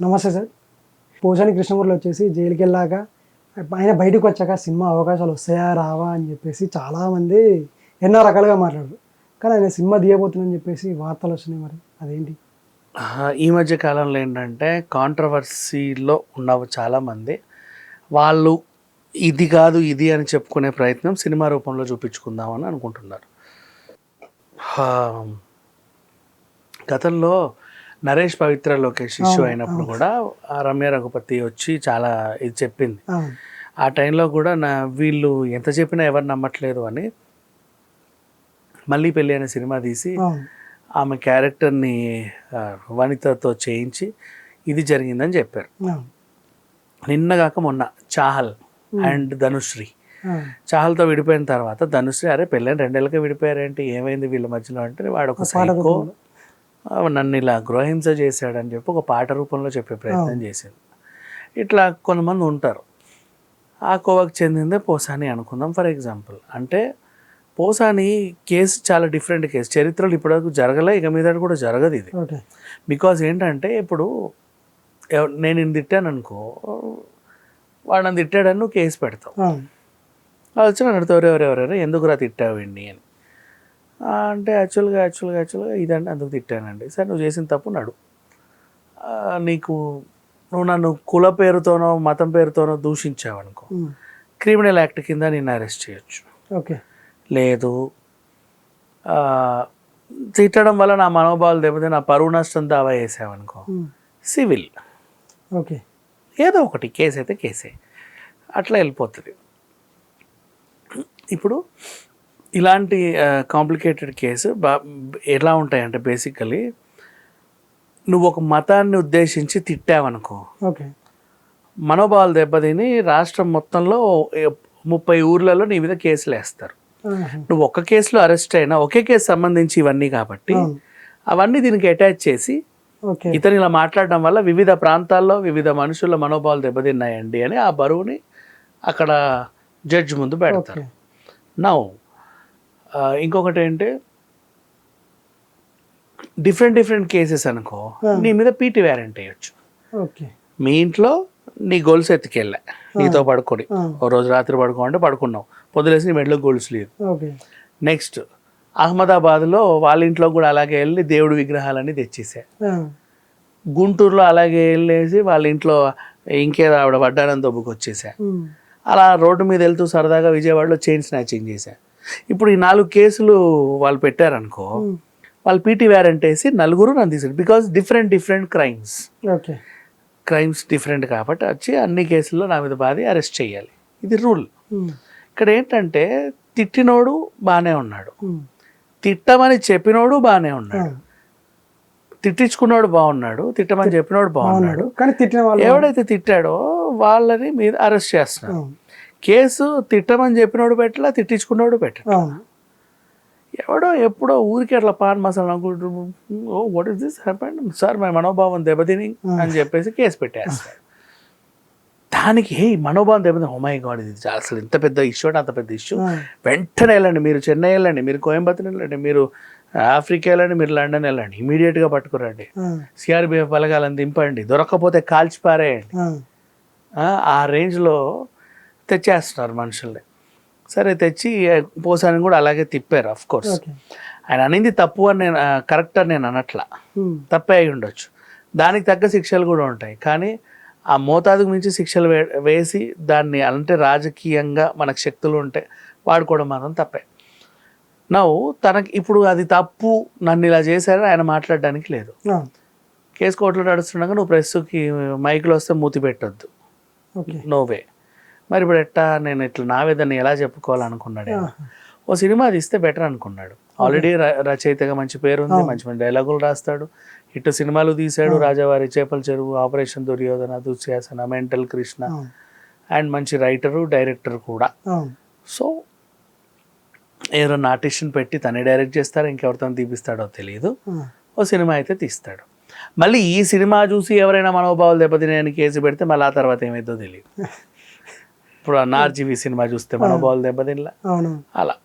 నమస్తే సార్. పోసాని కృష్ణమూర్తి వచ్చేసి జైలుకి వెళ్ళాక ఆయన బయటకు వచ్చాక సినిమా అవకాశాలు వస్తాయా రావా అని చెప్పేసి చాలామంది ఎన్నో రకాలుగా మాట్లాడారు. కానీ ఆయన సినిమా తీయబోతుందని చెప్పేసి వార్తలు వస్తున్నాయి. మరి అదేంటి? ఈ మధ్య కాలంలో ఏంటంటే కాంట్రవర్సీలో ఉన్న చాలామంది వాళ్ళు ఇది కాదు ఇది అని చెప్పుకునే ప్రయత్నం సినిమా రూపంలో చూపించుకుందామని అనుకుంటున్నారు. గతంలో నరేష్ పవిత్ర లోకేష్ ఇష్యూ అయినప్పుడు కూడా రమ్య రఘుపతి వచ్చి చాలా ఇది చెప్పింది. ఆ టైంలో కూడా వీళ్ళు ఎంత చెప్పినా ఎవరు నమ్మట్లేదు అని మళ్ళీ పెళ్ళి అనే సినిమా తీసి ఆమె క్యారెక్టర్ని వనితతో చేయించి ఇది జరిగిందని చెప్పారు. నిన్నగాక మొన్న చాహల్ అండ్ ధనుశ్రీ, చాహల్తో విడిపోయిన తర్వాత ధనుశ్రీ అరే పెళ్ళని 2 ఏళ్ళకే విడిపోయారేంటి, ఏమైంది వీళ్ళ మధ్యలో అంటే వాడు ఒక సైకో నన్ను ఇలా గృహహింస చేశాడని చెప్పి ఒక పాట రూపంలో చెప్పే ప్రయత్నం చేసింది. ఇట్లా కొంతమంది ఉంటారు. ఆ కోవకు చెందిందే పోసాని అనుకుందాం ఫర్ ఎగ్జాంపుల్. అంటే పోసాని కేసు చాలా డిఫరెంట్ కేసు, చరిత్రలో ఇప్పటివరకు జరగలే, ఇక మీద కూడా జరగదు ఇది. బికాజ్ ఏంటంటే ఇప్పుడు నేను నిన్ను తిట్టాను అనుకో, వాడు నన్ను తిట్టాడని నువ్వు కేసు పెడతావు. వాళ్ళు వచ్చి నన్ను అడుగుతారు ఎవరెవరెవరు ఎందుకురా తిట్టావు అండి అని. అంటే యాక్చువల్గా ఇదండి అందుకు తిట్టానండి. సరే నువ్వు చేసిన తప్పు నడు, నువ్వు నన్ను కుల పేరుతోనో మతం పేరుతోనో దూషించావు అనుకో, క్రిమినల్ యాక్ట్ కింద నిన్ను అరెస్ట్ చేయొచ్చు. ఓకే, లేదు తిట్టడం వల్ల నా మనోభావాలు దెబ్బతే నా పరువు నష్టం దావా వేసావనుకో సివిల్. ఓకే, ఏదో ఒకటి కేసు అయితే కేసే, అట్లా వెళ్ళిపోతుంది. ఇప్పుడు ఇలాంటి కాంప్లికేటెడ్ కేసు ఎలా ఉంటాయంటే బేసికలీ నువ్వు ఒక మతాన్ని ఉద్దేశించి తిట్టావనుకో, ఓకే, మనోభావాలు దెబ్బతిని రాష్ట్రం మొత్తంలో 30 ఊర్లలో నీ మీద కేసులు వేస్తారు. నువ్వు ఒక్క కేసులో అరెస్ట్ అయినా ఒకే కేసు సంబంధించి ఇవన్నీ కాబట్టి అవన్నీ దీనికి అటాచ్ చేసి ఇతను ఇలా మాట్లాడడం వల్ల వివిధ ప్రాంతాల్లో వివిధ మనుషుల మనోభావాలు దెబ్బతిన్నాయండి అని ఆ బరువుని అక్కడ జడ్జి ముందు పెడతారు. నౌ ఇంకొకటి ఏంటి, డిఫరెంట్ కేసెస్ అనుకో నీ మీద పీటీ వారెంట్ వేయచ్చు. మీ ఇంట్లో నీ గొలుసు ఎత్తుకెళ్ళా నీతో పడుకొని, ఓ రోజు రాత్రి పడుకోమంటే పడుకున్నావు, పొద్దులేసి నీ మెడలో గొలుసు లేదు. నెక్స్ట్ అహ్మదాబాద్లో వాళ్ళ ఇంట్లో కూడా అలాగే వెళ్ళి దేవుడి విగ్రహాలన్నీ తెచ్చేసా. గుంటూరులో అలాగే వెళ్ళేసి వాళ్ళ ఇంట్లో ఇంకేదో ఆవిడ వడ్డానం దొబ్బుకు వచ్చేసా. అలా రోడ్డు మీద వెళ్తూ సరదాగా విజయవాడలో చైన్ స్నాచింగ్ చేశా. ఇప్పుడు ఈ 4 కేసులు వాళ్ళు పెట్టారనుకో, వాళ్ళు పీటీ వారెంట్ వేసి 4 నన్ను తీసారు. Because different crimes. Crimes different కాబట్టి వచ్చి అన్ని కేసుల్లో నా మీద బాధి అరెస్ట్ చేయాలి, ఇది రూల్. ఇక్కడ ఏంటంటే తిట్టినోడు బాగానే ఉన్నాడు, తిట్టమని చెప్పినోడు బాగానే ఉన్నాడు, తిట్టించుకున్నాడు బాగున్నాడు, తిట్టమని చెప్పినోడు బాగున్నాడు. కానీ ఎవడైతే తిట్టాడో వాళ్ళని మీద అరెస్ట్ చేస్తున్నారు. కేసు తిట్టమని చెప్పినోడు పెట్టలా, తిట్టించుకున్నాడు పెట్టాడు. ఎవడో ఎప్పుడో ఊరికి అట్లా పాన్ మసాలా అనుకుంటూ oh what is this happened sir my మనోభావం దెబ్బతిని అని చెప్పేసి కేసు పెట్టేస్తాడు. దానికి మనోభావం దెబ్బతిని ఓ మై గాడ్ ఇది అసలు ఇంత పెద్ద ఇష్యూ అంటే అంత పెద్ద ఇష్యూ, వెంటనే వెళ్ళండి, మీరు చెన్నై వెళ్ళండి, మీరు కోయంబత్తూర్ వెళ్ళండి, మీరు ఆఫ్రికా వెళ్ళండి, మీరు లండన్ వెళ్ళండి, ఇమీడియట్గా పట్టుకురండి, సిఆర్బిఎఫ్ బలగాలను దింపండి, దొరక్కపోతే కాల్చిపారేయండి, ఆ రేంజ్లో తెచ్చేస్తున్నారు మనుషుల్ని. సరే తెచ్చి పోసాని కూడా అలాగే తిప్పారు. అఫ్ కోర్స్ ఆయన అనింది తప్పు అని నేను కరెక్ట్ అని నేను అనట్లా, తప్పే అయి ఉండొచ్చు, దానికి తగ్గ శిక్షలు కూడా ఉంటాయి. కానీ ఆ మోతాదుకు మించి శిక్షలు వేసి దాన్ని అంటే రాజకీయంగా మనకు శక్తులు ఉంటే వాడుకోవడం మాత్రం తప్పే. నవ్వు తనకి ఇప్పుడు అది తప్పు నన్ను ఇలా చేశారని ఆయన మాట్లాడడానికి లేదు. కేసు కోర్టులో నడుస్తుండగా నువ్వు ప్రెస్కి మైకులో వస్తే మూతి పెట్టొద్దు, నోవే. మరి ఇప్పుడు ఎట్టా నేను ఇట్లా నావేదని ఎలా చెప్పుకోవాలనుకున్నాడు. ఓ సినిమా తీస్తే బెటర్ అనుకున్నాడు. ఆల్రెడీ రచయితగా మంచి పేరు ఉంది, మంచి డైలాగులు రాస్తాడు, ఇటు సినిమాలు తీశాడు, రాజావారి, చేపల చెరువు, operation Duryodhana, Dushasana, mental Krishna, and మంచి రైటరు డైరెక్టర్ కూడా. సో ఎవరైనా ఆర్టిస్ట్ని పెట్టి తనే డైరెక్ట్ చేస్తారో ఇంకెవరితో తీపిస్తాడో తెలియదు, ఓ సినిమా అయితే తీస్తాడు. మళ్ళీ ఈ సినిమా చూసి ఎవరైనా మనోభావాలు దెబ్బతినాయని కేసు పెడితే మళ్ళీ ఆ తర్వాత ఏమైందో తెలియదు. ఇప్పుడు నార్జీవి సినిమా చూస్తే మనోభావాలు దెబ్బతినలా, అలా